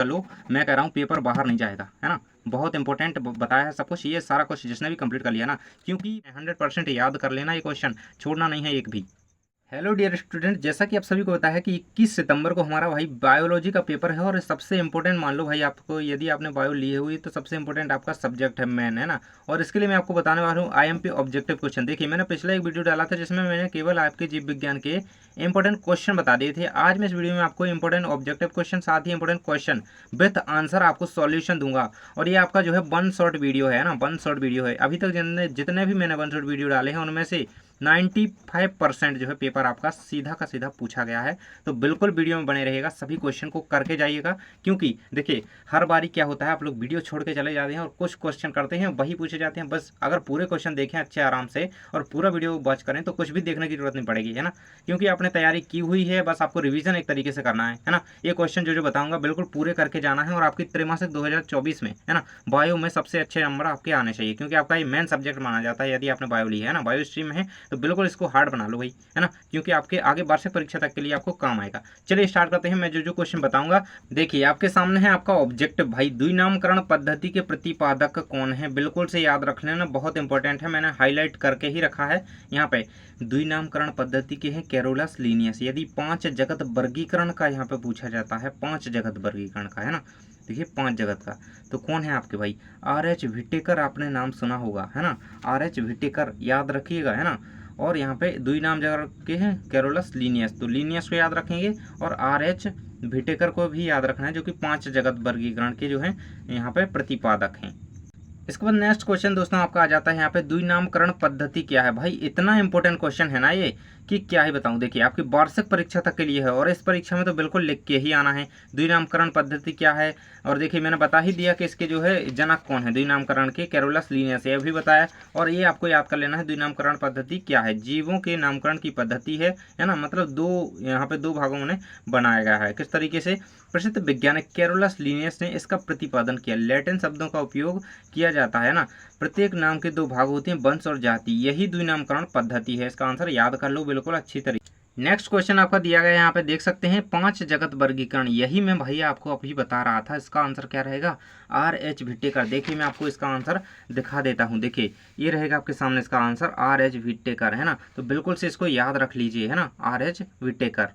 चलो मैं कह रहा हूँ पेपर बाहर नहीं जाएगा, है ना। बहुत इंपॉर्टेंट बताया है सब कुछ, ये सारा कुछ जिसने भी कंप्लीट कर लिया ना, क्योंकि 100% याद कर लेना, ये क्वेश्चन छोड़ना नहीं है एक भी। हेलो डियर स्टूडेंट, जैसा कि आप सभी को पता है कि 21 सितंबर को हमारा भाई बायोलॉजी का पेपर है। और सबसे इंपॉर्टेंट मान लो भाई, आपको यदि आपने बायो ली हुई तो सबसे इंपॉर्टेंट आपका सब्जेक्ट है मेन, है ना। और इसके लिए मैं आपको बताने वाला हूँ आईएमपी ऑब्जेक्टिव क्वेश्चन। देखिए मैंने पिछला एक वीडियो डाला था जिसमें मैंने केवल आपके जीव विज्ञान के इंपॉर्टेंट क्वेश्चन बता दिए थे। आज मैं इस वीडियो में आपको इंपॉर्टेंट ऑब्जेक्टिव क्वेश्चन साथ ही इंपॉर्टेंट क्वेश्चन विथ आंसर आपको सॉल्यूशन दूंगा। और ये आपका जो है 1 शॉर्ट वीडियो है ना, 1 शॉर्ट वीडियो है। अभी तक जितने भी मैंने 1 शॉर्ट वीडियो डाले हैं उनमें से 95% जो है पेपर आपका सीधा का सीधा पूछा गया है। तो बिल्कुल वीडियो में बने रहेगा, सभी क्वेश्चन को करके जाइएगा। क्योंकि देखिए हर बारी क्या होता है, आप लोग वीडियो छोड़ के चले जाते हैं और कुछ क्वेश्चन करते हैं वही पूछे जाते हैं। बस अगर पूरे क्वेश्चन देखें अच्छे आराम से और पूरा वीडियो वॉच करें तो कुछ भी देखने की जरूरत नहीं पड़ेगी, है ना। क्योंकि आपने तैयारी की हुई है, बस आपको रिविजन एक तरीके से करना है ना। ये क्वेश्चन जो बताऊंगा बिल्कुल पूरे करके जाना है। और आपकी त्रैमासिक 2024 में, है ना, बायो में सबसे अच्छे नंबर आपके आने चाहिए, क्योंकि आपका ये मेन सब्जेक्ट माना जाता है। यदि आपने बायो ली है ना, बायो स्ट्रीम में है, तो बिल्कुल इसको हार्ड बना लो भाई, है ना, क्योंकि आपके आगे वार्षिक परीक्षा तक के लिए आपको काम आएगा। चलिए स्टार्ट करते हैं। मैं जो क्वेश्चन बताऊंगा, देखिए आपके सामने है आपका ऑब्जेक्टिव भाई, द्विनामकरण पद्धति के प्रतिपादक कौन है, बिल्कुल से याद रख लेना, बहुत इंपॉर्टेंट है। मैंने हाईलाइट करके ही रखा है यहाँ पे। द्विनामकरण पद्धति के हैं कैरोलस लीनियस। यदि 5 जगत वर्गीकरण का यहाँ पे पूछा जाता है, 5 जगत वर्गीकरण का, है ना, देखिए 5 जगत का, तो कौन है आपके भाई, आर.एच. व्हिटेकर, आपने नाम सुना होगा, है ना, आर.एच. व्हिटेकर याद रखिएगा, है ना। और यहाँ पे दुई नाम जगह के हैं कैरोलस लीनियस, तो लीनियस को याद रखेंगे और आर.एच. व्हिटेकर को भी याद रखना है, जो कि 5 जगत वर्गीकरण के जो है यहाँ पे प्रतिपादक हैं। इसके बाद नेक्स्ट क्वेश्चन दोस्तों आपका आ जाता है यहाँ पे, द्विनामकरण पद्धति क्या है भाई। इतना इंपॉर्टेंट क्वेश्चन है ना ये कि क्या ही बताऊं। देखिए आपकी वार्षिक परीक्षा तक के लिए है और इस परीक्षा में तो बिल्कुल लिख के ही आना है, द्विनामकरण पद्धति क्या है। और देखिए मैंने बता ही दिया कि इसके जो है जनक कौन है द्विनामकरण के, कैरोलस लीनियस, ये भी बताया। और ये आपको याद कर लेना है, द्विनामकरण पद्धति क्या है, जीवों के नामकरण की पद्धति है ना। मतलब यहाँ पे 2 भागों में बनाया गया है। किस तरीके से, प्रसिद्ध वैज्ञानिक कैरोलस लीनियस ने इसका प्रतिपादन किया। लैटिन शब्दों का उपयोग किया जाता है ना। प्रत्येक नाम के 2 भाग होते हैं, वंश और जाति, यही द्विनामकरण पद्धति है। इसका आंसर याद कर लो बिल्कुल अच्छी तरीके। नेक्स्ट क्वेश्चन आपका दिया गया है यहाँ पे, देख सकते हैं 5 जगत वर्गीकरण, यही मैं भैया आपको अभी बता रहा था। इसका आंसर क्या रहेगा, आर.एच. व्हिटेकर। देखिए मैं आपको इसका आंसर दिखा देता हूँ। देखिए ये रहेगा आपके सामने इसका आंसर, आर.एच. व्हिटेकर, है ना। तो बिल्कुल से इसको याद रख लीजिए, है ना, आर.एच. व्हिटेकर।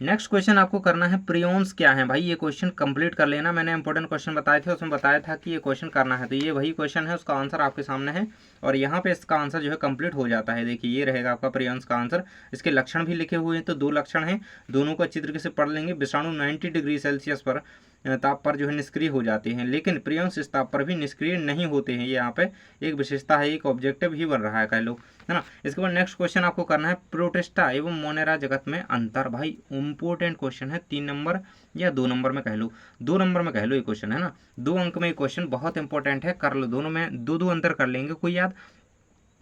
नेक्स्ट क्वेश्चन आपको करना है, प्रियोन्स क्या है भाई। ये क्वेश्चन कंप्लीट कर लेना, मैंने इंपॉर्टेंट क्वेश्चन बताए थे, उसमें बताया था कि ये क्वेश्चन करना है, तो ये वही क्वेश्चन है, उसका आंसर आपके सामने है। और यहाँ पे इसका आंसर जो है कंप्लीट हो जाता है। देखिए ये रहेगा आपका प्रियोन्स का आंसर। इसके लक्षण भी लिखे हुए हैं, तो 2 लक्षण हैं, दोनों को अच्छी तरीके से पढ़ लेंगे। विषाणु 90 डिग्री सेल्सियस पर ताप पर जो है निष्क्रिय हो जाते हैं, लेकिन प्रियोन्स इस ताप पर भी निष्क्रिय नहीं होते हैं। ये यहाँ पे एक विशेषता है, एक ऑब्जेक्टिव ही बन रहा है कह लो, है ना। इसके बाद नेक्स्ट क्वेश्चन आपको करना है, प्रोटिस्टा एवं मोनेरा जगत में अंतर। भाई इंपॉर्टेंट क्वेश्चन है, 3 नंबर या 2 नंबर में कह लो, 2 नंबर में कह लो ये क्वेश्चन, है ना। 2 अंक में ये क्वेश्चन बहुत इंपॉर्टेंट है, कर लो, दोनों में 2-2 अंतर कर लेंगे, कोई याद।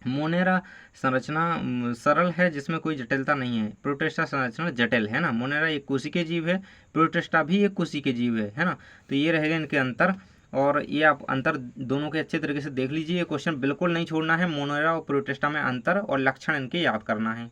मोनेरा संरचना सरल है जिसमें कोई जटिलता नहीं है, प्रोटिस्टा संरचना जटिल है ना। मोनेरा एक कोशिकीय जीव है, प्रोटिस्टा भी एक कोशिकीय जीव है ना। तो ये रहेगा इनके अंतर। और ये आप अंतर दोनों के अच्छे तरीके से देख लीजिए, ये क्वेश्चन बिल्कुल नहीं छोड़ना है। मोनेरा और प्रोटिस्टा में अंतर और लक्षण इनके याद करना है।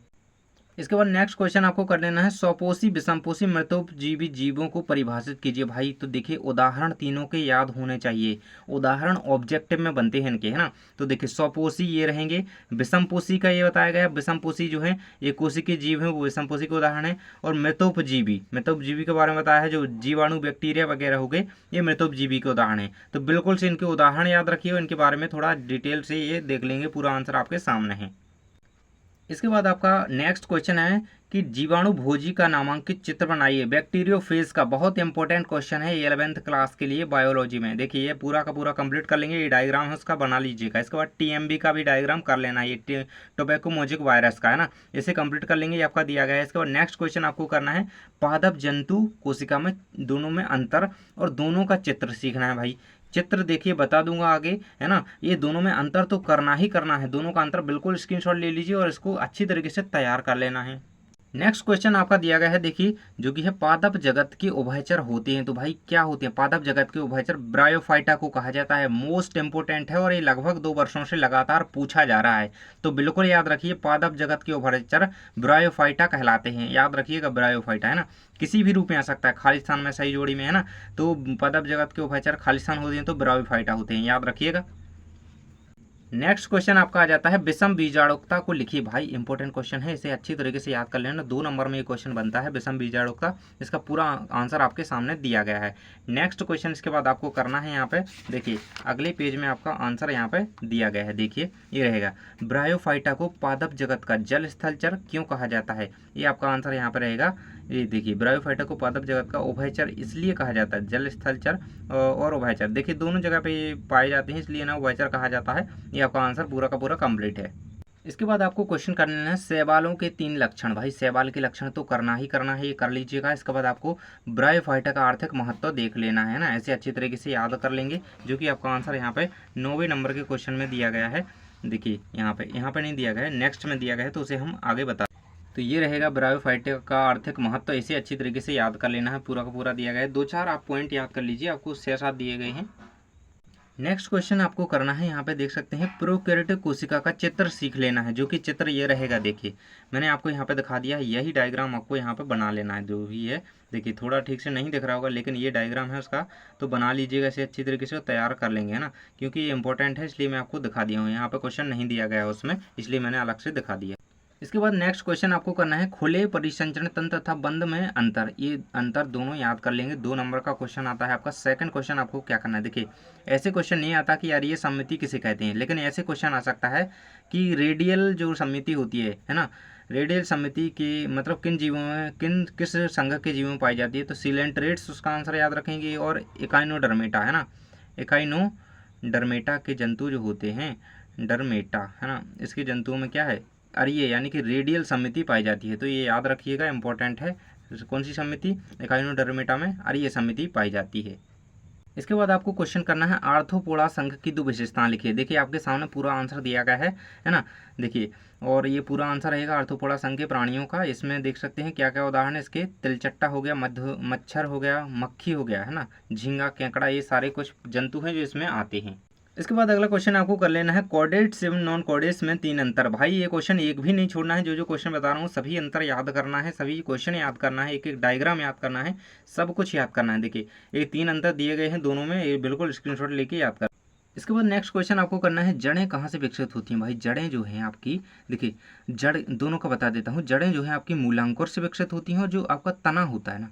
इसके बाद नेक्स्ट क्वेश्चन आपको कर लेना है, स्वपोषी विषमपोषी मृतोपजीवी जीवों को परिभाषित कीजिए भाई। तो देखिए उदाहरण तीनों के याद होने चाहिए, उदाहरण ऑब्जेक्टिव में बनते हैं इनके, है ना। तो देखिए स्वपोषी ये रहेंगे, विषमपोषी का ये बताया गया, विषमपोषी जो है ये कोशिकीय जीव है, वो विषमपोषी के उदाहरण है। और मृतोपजीवी, मृतोपजीवी के बारे में बताया है, जो जीवाणु बैक्टीरिया वगैरह हो गए, ये मृतोपजीवी के उदाहरण है। तो बिल्कुल से इनके उदाहरण याद रखिए, इनके बारे में थोड़ा डिटेल से ये देख लेंगे, पूरा आंसर आपके सामने है। इसके बाद आपका नेक्स्ट क्वेश्चन है कि जीवाणु भोजी का नामांकित चित्र बनाइए। बैक्टीरियोफेज का बहुत इंपॉर्टेंट क्वेश्चन है 11th क्लास के लिए बायोलॉजी में। देखिए ये पूरा का पूरा कंप्लीट कर लेंगे, ये डायग्राम है उसका बना लीजिएगा। इसके बाद टीएमबी का भी डायग्राम कर लेना है, ये टोबैको मोजिक वायरस का, है ना, इसे कंप्लीट कर लेंगे, ये आपका दिया गया है। इसके बाद नेक्स्ट क्वेश्चन आपको करना है, पादप जंतु कोशिका में दोनों में अंतर और दोनों का चित्र सीखना है भाई। चित्र देखिए बता दूंगा आगे, है ना। ये दोनों में अंतर तो करना ही करना है, दोनों का अंतर बिल्कुल स्क्रीनशॉट ले लीजिए और इसको अच्छी तरीके से तैयार कर लेना है। नेक्स्ट क्वेश्चन आपका दिया गया है, देखिए, जो कि है पादप जगत के उभयचर होते हैं। तो भाई क्या होते हैं पादप जगत के उभयचर? ब्रायोफाइटा को कहा जाता है। मोस्ट इंपोर्टेंट है और ये लगभग 2 वर्षों से लगातार पूछा जा रहा है। तो बिल्कुल याद रखिए, पादप जगत के उभयचर ब्रायोफाइटा कहलाते हैं। याद रखिएगा, ब्रायोफाइटा है ना, किसी भी रूप में आ सकता है, खालिस्तान में सही जोड़ी में, है ना। तो पादप जगत के उभयचर खालिस्तान होते हैं तो ब्रायोफाइटा होते हैं, याद रखिएगा। नेक्स्ट क्वेश्चन आपका आ जाता है, विषम बीजाणुकता को लिखिए। भाई इंपॉर्टेंट क्वेश्चन है, इसे अच्छी तरीके से याद कर लेना। 2 नंबर में ये क्वेश्चन बनता है, विषम बीजाणुकता। इसका पूरा आंसर आपके सामने दिया गया है। नेक्स्ट क्वेश्चन इसके बाद आपको करना है, यहाँ पे देखिए अगले पेज में आपका आंसर यहाँ पे दिया गया है। देखिए ये रहेगा, ब्रायोफाइटा को पादप जगत का जल स्थलचर क्यों कहा जाता है? ये आपका आंसर यहाँ पे रहेगा। ये देखिए, ब्रायोफाइटा को पादप जगत का उभयचर इसलिए कहा जाता है, जल स्थलचर और उभयचर, देखिए दोनों जगह पे ये पाए जाते हैं, इसलिए ना उभयचर कहा जाता है। ये आपका आंसर पूरा का पूरा कंप्लीट है। इसके बाद आपको क्वेश्चन करने हैं, शैवालों के 3 लक्षण। भाई शैवाल के लक्षण तो करना ही करना है, ये कर लीजिएगा। इसके बाद आपको ब्रायोफाइटा का आर्थिक महत्व देख लेना है ना, ऐसे अच्छी तरीके से याद कर लेंगे, जो कि आपका आंसर यहाँ पे 9वें नंबर के क्वेश्चन में दिया गया है। देखिए यहाँ पे नहीं दिया गया है, नेक्स्ट में दिया गया है, तो उसे हम आगे बता। तो ये रहेगा ब्रायोफाइटा का आर्थिक महत्व, इसे अच्छी तरीके से याद कर लेना है, पूरा का पूरा दिया गया है। 2-4 आप पॉइंट याद कर लीजिए, आपको 6-7 दिए गए हैं। नेक्स्ट क्वेश्चन आपको करना है, यहाँ पे देख सकते हैं, प्रोकैरियोटिक कोशिका का चित्र सीख लेना है, जो कि चित्र ये रहेगा। देखिए मैंने आपको यहाँ पे दिखा दिया है, यही डायग्राम आपको यहाँ पे बना लेना है, जो भी है। देखिए थोड़ा ठीक से नहीं दिख रहा होगा, लेकिन ये डायग्राम है उसका, तो बना लीजिएगा इसे अच्छी तरीके से, तैयार कर लेंगे, है ना, क्योंकि ये इंपॉर्टेंट है, इसलिए मैं आपको दिखा दिया हूँ। यहाँ पे क्वेश्चन नहीं दिया गया है उसमें, इसलिए मैंने अलग से दिखा दिया। इसके बाद नेक्स्ट क्वेश्चन आपको करना है, खुले परिसंचरण तंत्र तथा बंद में अंतर। ये अंतर दोनों याद कर लेंगे। 2 नंबर का क्वेश्चन आता है आपका। सेकंड क्वेश्चन आपको क्या करना है, देखिए ऐसे क्वेश्चन नहीं आता कि यार ये समिति किसे कहते हैं, लेकिन ऐसे क्वेश्चन आ सकता है कि रेडियल जो समिति होती है ना, रेडियल समिति की मतलब किन जीवों में, किस संघ के जीवों में पाई जाती है। तो सिलेंट्रेट्स उसका आंसर याद रखेंगे, और इकाइनोडर्मेटा, है ना, इकाइनोडर्मेटा के जंतु जो होते हैं, डरमेटा, है ना, इसके जंतुओं में क्या है, अरिये यानी कि रेडियल समिति पाई जाती है। तो ये याद रखिएगा, इंपॉर्टेंट है। कौन सी समिति? इकाइनोडर्मेटा में अरिये समिति पाई जाती है। इसके बाद आपको क्वेश्चन करना है, आर्थ्रोपोडा संघ की 2 विशेषताएं लिखिए। देखिए आपके सामने पूरा आंसर दिया गया है ना, देखिए, और ये पूरा आंसर रहेगा आर्थ्रोपोडा संघ के प्राणियों का। इसमें देख सकते हैं क्या क्या उदाहरण है इसके, तिलचट्टा हो गया, मच्छर हो गया, मक्खी हो गया, है ना, झींगा, केकड़ा, ये सारे कुछ जंतु हैं जो इसमें आते हैं। इसके बाद अगला क्वेश्चन आपको कर लेना है, कॉर्डेट्स एवं नॉन कॉर्डेट्स में 3 अंतर। भाई ये क्वेश्चन एक भी नहीं छोड़ना है, जो क्वेश्चन बता रहा हूँ सभी अंतर याद करना है, सभी क्वेश्चन याद करना है, एक एक डायग्राम याद करना है, सब कुछ याद करना है। देखिए ये 3 अंतर दिए गए हैं दोनों में, ये बिल्कुल स्क्रीनशॉट लेके याद कर। इसके बाद नेक्स्ट क्वेश्चन आपको करना है, जड़ें कहाँ से विकसित होती हैं। भाई जड़ें जो हैं आपकी, देखिए जड़ दोनों का बता देता हूँ। जड़ें जो है आपकी मूलांकुर से विकसित होती हैं, और जो आपका तना होता है ना,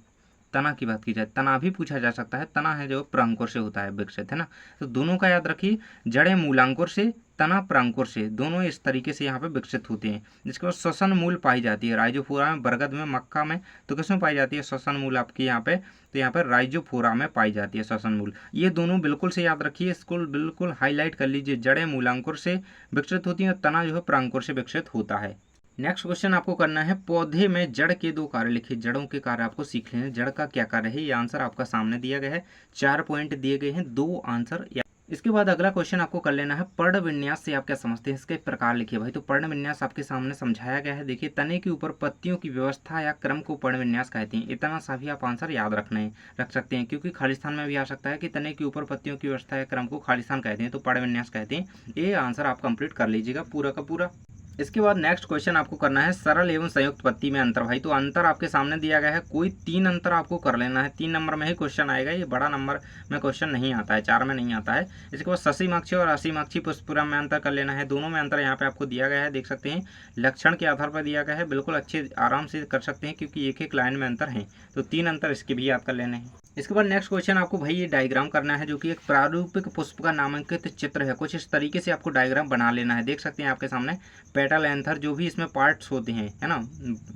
तना की बात की जाए, तना भी पूछा जा सकता है, तना है जो प्रांकुर से होता है विकसित, है ना। तो दोनों का याद रखिए, जड़ें मूलांकुर से, तना प्रांकुर से, दोनों इस तरीके से यहाँ पे विकसित होते हैं। जिसके बाद श्वसन मूल पाई जाती है राइजोफोरा में, बरगद में, मक्का में। तो किसमें पाई जाती है श्वसन मूल आपकी यहाँ पे? तो यहाँ पर राइजोफोरा में पाई जाती है श्वसन मूल। ये दोनों बिल्कुल से याद रखिए, इसको बिल्कुल हाईलाइट कर लीजिए। जड़ें मूलांकुर से विकसित होती हैं और तना जो है प्रांकुर से विकसित होता है। नेक्स्ट क्वेश्चन आपको करना है, पौधे में जड़ के 2 कार्य लिखिए। जड़ों के कार्य आपको सीख लेने, जड़ का क्या कार्य है, ये आंसर आपका सामने दिया गया है। 4 पॉइंट दिए गए हैं, 2 आंसर। इसके बाद अगला क्वेश्चन आपको कर लेना है, पर्ण विन्यास से आप क्या समझते हैं, इसके प्रकार लिखिए। भाई तो पर्ण विन्यास आपके सामने समझाया गया है। देखिए तने के ऊपर पत्तियों की व्यवस्था या क्रम को पर्ण विन्यास कहते हैं। इतना सा भी आप आंसर याद रख सकते हैं, क्योंकि खालिस्तान में भी आ सकता है कि तने के ऊपर पत्तियों की व्यवस्था या क्रम को खालिस्तान कहते हैं, तो पर्ण विन्यास कहते हैं। ये आंसर आप कंप्लीट कर लीजिएगा पूरा का पूरा। इसके बाद नेक्स्ट क्वेश्चन आपको करना है, सरल एवं संयुक्त पत्ती में अंतर। भाई तो अंतर आपके सामने दिया गया है, कोई 3 अंतर आपको कर लेना है। 3 नंबर में ही क्वेश्चन आएगा, ये बड़ा नंबर में क्वेश्चन नहीं आता है, 4 में नहीं आता है। इसके बाद ससीमाक्षी और असीमाक्षी पुष्पपुरम में अंतर कर लेना है। दोनों में अंतर यहाँ पे आपको दिया गया है, देख सकते हैं, लक्षण के आधार पर दिया गया है, बिल्कुल अच्छे आराम से कर सकते हैं, क्योंकि एक एक लाइन में अंतर है। तो 3 अंतर इसके भी याद कर लेने हैं। इसके बाद नेक्स्ट क्वेश्चन आपको भाई ये डायग्राम करना है, जो कि एक प्रारूपिक पुष्प का नामांकित चित्र है। कुछ इस तरीके से आपको डायग्राम बना लेना है। देख सकते हैं आपके सामने पेटल एंथर, जो भी इसमें पार्ट्स होते हैं, है ना,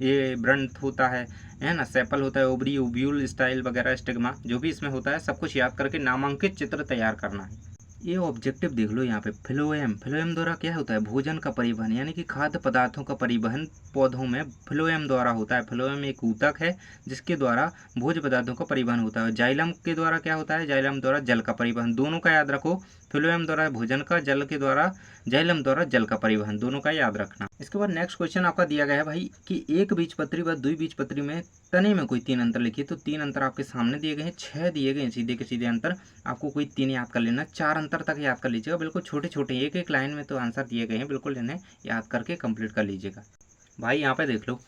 ये ब्रंथ होता है ना, सेपल होता है, ओवरी, ओव्यूल, स्टाइल वगैरह, स्टिग्मा, जो भी इसमें होता है, सब कुछ याद करके नामांकित चित्र तैयार करना है। ये ऑब्जेक्टिव देख लो यहाँ पे, फ्लोएम द्वारा क्या होता है, भोजन का परिवहन, यानी कि खाद्य पदार्थों का परिवहन पौधों में फ्लोएम द्वारा होता है। फ्लोएम एक ऊतक है जिसके द्वारा भोज्य पदार्थों का परिवहन होता है। जाइलम के द्वारा क्या होता है, जाइलम द्वारा जल का परिवहन। दोनों का याद रखो, फिलोएम द्वारा भोजन का, जल के द्वारा जाइलम द्वारा जल का परिवहन, दोनों का याद रखना। इसके बाद नेक्स्ट क्वेश्चन आपका दिया गया है भाई कि एक बीजपत्री व द्विबीजपत्री में तने में कोई 3 अंतर लिखिए। तो 3 अंतर आपके सामने दिए गए हैं, 6 दिए गए हैं सीधे के सीधे अंतर, आपको कोई 3 याद कर लेना, 4 अंतर तक याद कर लीजिएगा, बिल्कुल छोटे छोटे एक एक लाइन में तो आंसर दिए गए हैं, बिल्कुल इन्हें याद करके कंप्लीट कर लीजिएगा। भाई यहाँ पे देख लो,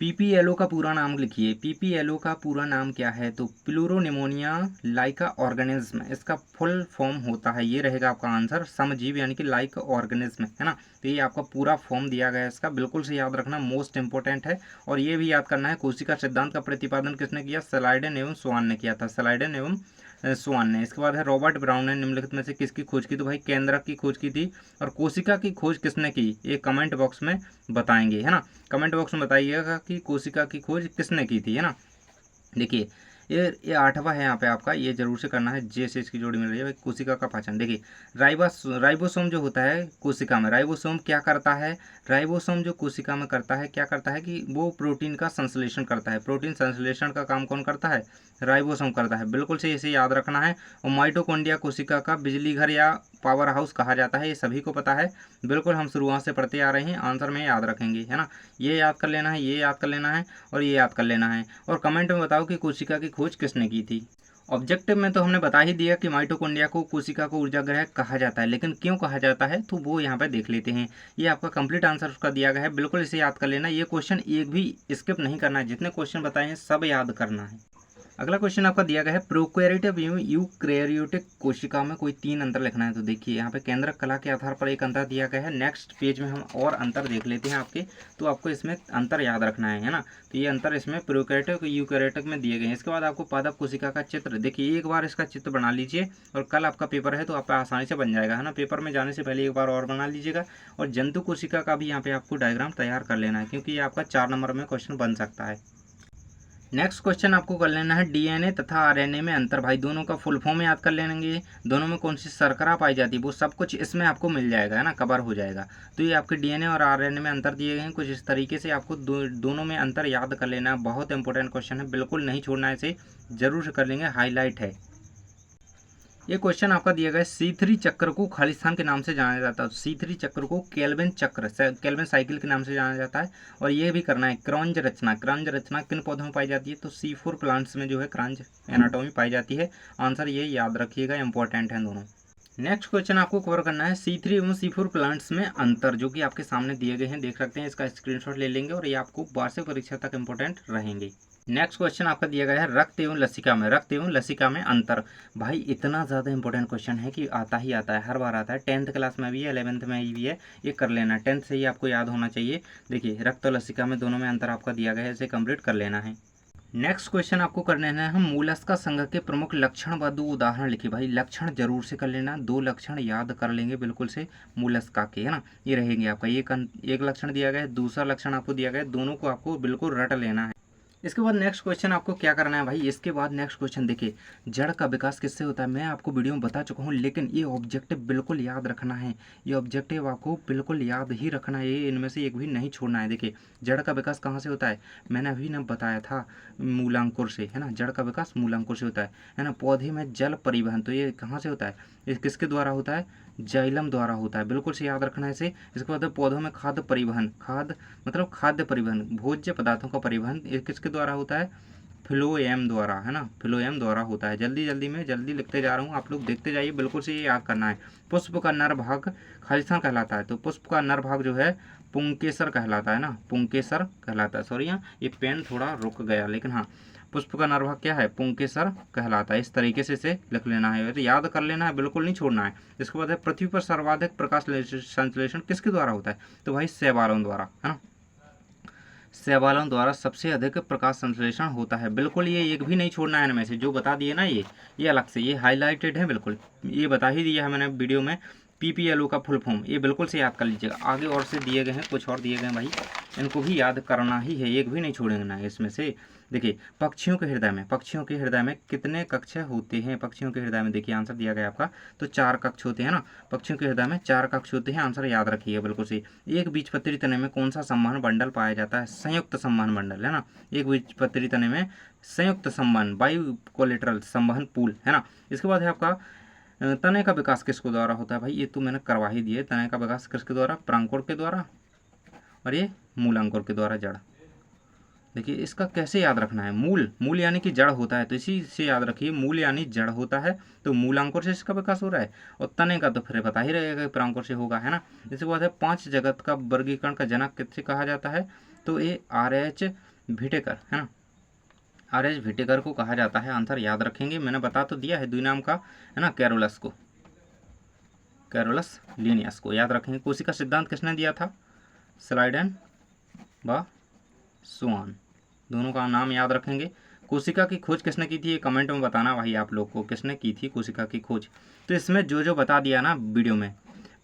पीपीएलओ का पूरा नाम लिखिए। पीपीएलओ का पूरा नाम क्या है? तो प्लूरोनिमोनिया लाइका ऑर्गेनिज्म, इसका फुल फॉर्म होता है, ये रहेगा आपका आंसर, समजीव यानी कि लाइक ऑर्गेनिज्म, है ना। तो ये आपका पूरा फॉर्म दिया गया है इसका, बिल्कुल से याद रखना, मोस्ट इंपॉर्टेंट है। और ये भी याद करना है, कोशिका सिद्धांत का प्रतिपादन किसने किया? स्लाइडेन एवं स्वान ने किया था, स्लाइडेन एवं स्वान ने। इसके बाद है रॉबर्ट ब्राउन ने निम्नलिखित में से किसकी खोज की? तो भाई केंद्रक की खोज की थी। और कोशिका की खोज किसने की? ये कमेंट बॉक्स में बताएंगे, है ना, कमेंट बॉक्स में बताइएगा कि कोशिका की खोज किसने की थी, है ना। देखिए ये 8वां है यहाँ पे आपका, ये जरूर से करना है, जे से इसकी जोड़ी मिल रही है भाई, कोशिका का पहचान। देखिए राइबोसोम जो होता है कोशिका में, राइबोसोम क्या करता है? राइबोसोम जो कोशिका में करता है, क्या करता है कि वो प्रोटीन का संश्लेषण करता है। प्रोटीन संश्लेषण का काम कौन करता है? राइबोसोम करता है, बिल्कुल से इसे याद रखना है। और माइटोकॉन्ड्रिया कोशिका का बिजली घर या पावर हाउस कहा जाता है, ये सभी को पता है, बिल्कुल हम शुरुआत से पढ़ते आ रहे हैं, आंसर में याद रखेंगे, है ना। ये याद कर लेना है, ये याद कर लेना है और ये याद कर लेना है। और कमेंट में बताओ कि कोशिका की खोज किसने की थी। ऑब्जेक्टिव में तो हमने बता ही दिया कि माइटोकॉन्ड्रिया को कोशिका को ऊर्जा ग्रह कहा जाता है, लेकिन क्यों कहा जाता है तो वो यहाँ पे देख लेते हैं। ये आपका कंप्लीट आंसर उसका दिया गया है, बिल्कुल इसे याद कर लेना। ये क्वेश्चन एक भी स्किप नहीं करना है, जितने क्वेश्चन बताए हैं सब याद करना है। अगला क्वेश्चन आपका दिया गया है, प्रोकैरियोटिक एवं यूकैरियोटिक कोशिका में कोई 3 अंतर लिखना है। तो देखिए यहाँ पे केंद्रक कला के आधार पर एक अंतर दिया गया है। नेक्स्ट पेज में हम और अंतर देख लेते हैं आपके, तो आपको इसमें अंतर याद रखना है ना। तो ये अंतर इसमें प्रोकैरियोटिक यूकैरियोटिक में दिए गए हैं। इसके बाद आपको पादप कोशिका का चित्र, देखिए एक बार इसका चित्र बना लीजिए और कल आपका पेपर है तो आपका आसानी से बन जाएगा, है ना। पेपर में जाने से पहले एक बार और बना लीजिएगा। और जंतु कोशिका का भी यहाँ पे आपको डायग्राम तैयार कर लेना है, क्योंकि ये आपका 4 नंबर में क्वेश्चन बन सकता है। नेक्स्ट क्वेश्चन आपको कर लेना है, डीएनए तथा आरएनए में अंतर। भाई दोनों का फुल फॉर्म याद कर लेंगे, दोनों में कौन सी शर्करा पाई जाती है, वो सब कुछ इसमें आपको मिल जाएगा, है ना, कवर हो जाएगा। तो ये आपके डीएनए और आरएनए में अंतर दिए गए हैं, कुछ इस तरीके से आपको दोनों में अंतर याद कर लेना है। बहुत इंपॉर्टेंट क्वेश्चन है, बिल्कुल नहीं छोड़ना है इसे, जरूर से कर लेंगे, हाईलाइट है। ये क्वेश्चन आपका दिया गया है, C3 चक्र को खालिस्तान के नाम से जाना जाता है। C3 चक्र को केल्विन चक्र, केल्विन साइकिल के नाम से जाना जाता है। और ये भी करना है, क्रॉन्ज रचना, क्रॉन्ज रचना किन पौधों में पाई जाती है? तो C4 प्लांट्स में जो है क्रॉन्ज एनाटॉमी पाई जाती है। आंसर ये याद रखिएगा, इंपॉर्टेंट है दोनों। नेक्स्ट क्वेश्चन आपको कवर करना है, C3 एवं C4 प्लांट्स में अंतर, जो कि आपके सामने दिए गए हैं, देख सकते हैं, इसका स्क्रीनशॉट ले लेंगे और ये आपको वार्षिक परीक्षा तक इंपॉर्टेंट रहेंगे। नेक्स्ट क्वेश्चन आपका दिया गया है, रक्त एवं लसिका में, रक्त एवं लसिका में अंतर। भाई इतना ज़्यादा इंपॉर्टेंट क्वेश्चन है कि आता ही आता है, हर बार आता है, 10th क्लास में भी है, 11th में भी है, ये कर लेना, 10th से ही आपको याद होना चाहिए। देखिए रक्त और लसिका में दोनों में अंतर आपका दिया गया है, इसे कंप्लीट कर लेना है। नेक्स्ट क्वेश्चन आपको कर लेना है, हम मोलस्का संघ के प्रमुख लक्षण व 2 उदाहरण लिखिए। भाई लक्षण जरूर से कर लेना, 2 लक्षण याद कर लेंगे बिल्कुल से मोलस्का के, है ना, ये रहेंगे आपका। एक लक्षण दिया गया है, दूसरा लक्षण आपको दिया गया है, दोनों को आपको बिल्कुल रट लेना है। इसके बाद नेक्स्ट क्वेश्चन आपको क्या करना है भाई, इसके बाद नेक्स्ट क्वेश्चन देखिए, जड़ का विकास किससे होता है? मैं आपको वीडियो में बता चुका हूँ, लेकिन ये ऑब्जेक्टिव बिल्कुल याद रखना है, ये ऑब्जेक्टिव आपको बिल्कुल याद ही रखना है, ये इनमें से एक भी नहीं छोड़ना है। देखिए जड़ का विकास कहाँ से होता है? मैंने अभी ना बताया था, मूलांकुर से, है ना, जड़ का विकास मूलांकुर से होता है ना। पौधे में जल परिवहन, तो ये कहाँ से होता है? ये किसके द्वारा होता है? जाइलम द्वारा होता है, बिल्कुल से याद रखना है इसे। इसके बाद पौधों में खाद्य परिवहन, खाद्य मतलब खाद्य परिवहन, भोज्य पदार्थों का परिवहन, ये किसके द्वारा होता है? फ्लोएम द्वारा, है ना, फ्लोएम द्वारा होता है। जल्दी जल्दी में जल्दी लिखते जा रहा हूँ, आप लोग देखते जाइए, बिल्कुल से ये याद करना है। पुष्प का नर भाग खालिस्तान कहलाता है, तो पुष्प का नर भाग जो है पुंकेसर कहलाता है ना, पुंकेसर कहलाता है। सॉरी यहाँ ये पेन थोड़ा रुक गया, लेकिन हाँ, पुष्प का नर भाग क्या है? पुंकेसर कहलाता है। इस तरीके से इसे लिख लेना है, तो याद कर लेना है, बिल्कुल नहीं छोड़ना है। इसके बाद है, पृथ्वी पर सर्वाधिक प्रकाश संश्लेषण किसके द्वारा होता है? तो भाई शैवालों द्वारा, है ना, शैवालों द्वारा सबसे अधिक प्रकाश संश्लेषण होता है। बिल्कुल ये एक भी नहीं छोड़ना है इनमें से, जो बता दिए ना, ये अलग से, ये हाईलाइटेड है, बिल्कुल ये बता ही दिया है मैंने वीडियो में। पीपीएलओ का फुल फॉर्म ये बिल्कुल से याद कर लीजिएगा। आगे और से दिए गए हैं, कुछ और दिए गए हैं भाई, इनको भी याद करना ही है, एक भी नहीं छोड़ेंगे ना इसमें से। देखिए पक्षियों के हृदय में, पक्षियों के हृदय में कितने कक्ष होते हैं? पक्षियों के हृदय में देखिए आंसर दिया गया आपका, तो 4 कक्ष होते हैं ना, पक्षियों के हृदय में 4 कक्ष होते हैं, आंसर याद रखिए बिल्कुल से। एक बीजपत्री तने में कौन सा संवहन मंडल पाया जाता है? संयुक्त संवहन मंडल, है ना, एक बीजपत्री तने में संयुक्त संवहन, बायो कोलेटरल संवहन पूल, है ना। इसके बाद है आपका तने का विकास किसके द्वारा होता है भाई, ये तो मैंने करवा ही दिया। तने का विकास किसके द्वारा, परांकुर के द्वारा, और ये मूलांकुर के द्वारा, जड़। देखिए इसका कैसे याद रखना है, मूल, मूल यानी कि जड़ होता है, तो इसी से याद रखिए, मूल यानी जड़ होता है, तो मूलांकुर से इसका विकास हो रहा है। और तने का तो फिर पता ही रहेगा कि परांकुर से होगा, है ना। इसके बाद है 5 जगत का वर्गीकरण का जनक किससे कहा जाता है, तो ये R.H. व्हिटेकर, है ना। R.H. व्हिटेकर को कहा जाता है। आंसर याद रखेंगे, मैंने बता तो दिया है द्विनाम का, है ना, कैरोलस को, कैरोलस लीनियस को याद रखेंगे। कोशिका सिद्धांत किसने दिया था, स्लाइडेन व स्वान, दोनों का नाम याद रखेंगे। कोशिका की खोज किसने की थी, ये कमेंट में बताना भाई आप लोग को, किसने की थी कोशिका की खोज। तो इसमें जो जो बता दिया ना वीडियो में,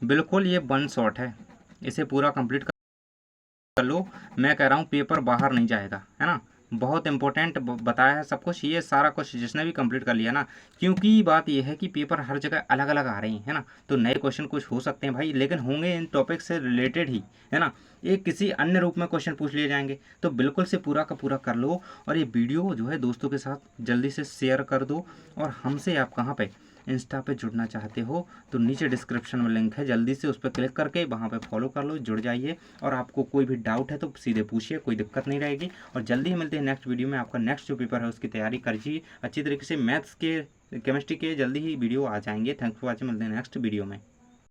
बिल्कुल ये वन शॉट है, इसे पूरा कंप्लीट कर लो। मैं कह रहा हूँ पेपर बाहर नहीं जाएगा, है ना। बहुत इंपॉर्टेंट बताया है सब कुछ, ये सारा कुछ जिसने भी कंप्लीट कर लिया ना, क्योंकि बात ये है कि पेपर हर जगह अलग अलग आ रहे हैं, है ना। तो नए क्वेश्चन कुछ हो सकते हैं भाई, लेकिन होंगे इन टॉपिक से रिलेटेड ही, है ना। एक किसी अन्य रूप में क्वेश्चन पूछ लिए जाएंगे, तो बिल्कुल से पूरा का पूरा कर लो। और ये वीडियो जो है दोस्तों के साथ जल्दी से शेयर कर दो। और हमसे आप कहाँ पे इंस्टा पे जुड़ना चाहते हो तो नीचे डिस्क्रिप्शन में लिंक है, जल्दी से उस पर क्लिक करके वहाँ पे फॉलो कर लो, जुड़ जाइए। और आपको कोई भी डाउट है तो सीधे पूछिए, कोई दिक्कत नहीं रहेगी। और जल्दी ही मिलते हैं नेक्स्ट वीडियो में। आपका नेक्स्ट जो पेपर है उसकी तैयारी करिए अच्छी तरीके से। मैथ्स के, केमिस्ट्री के जल्दी ही वीडियो आ जाएंगे। थैंक्स फॉर वॉचिंग, मिलते हैं नेक्स्ट वीडियो में।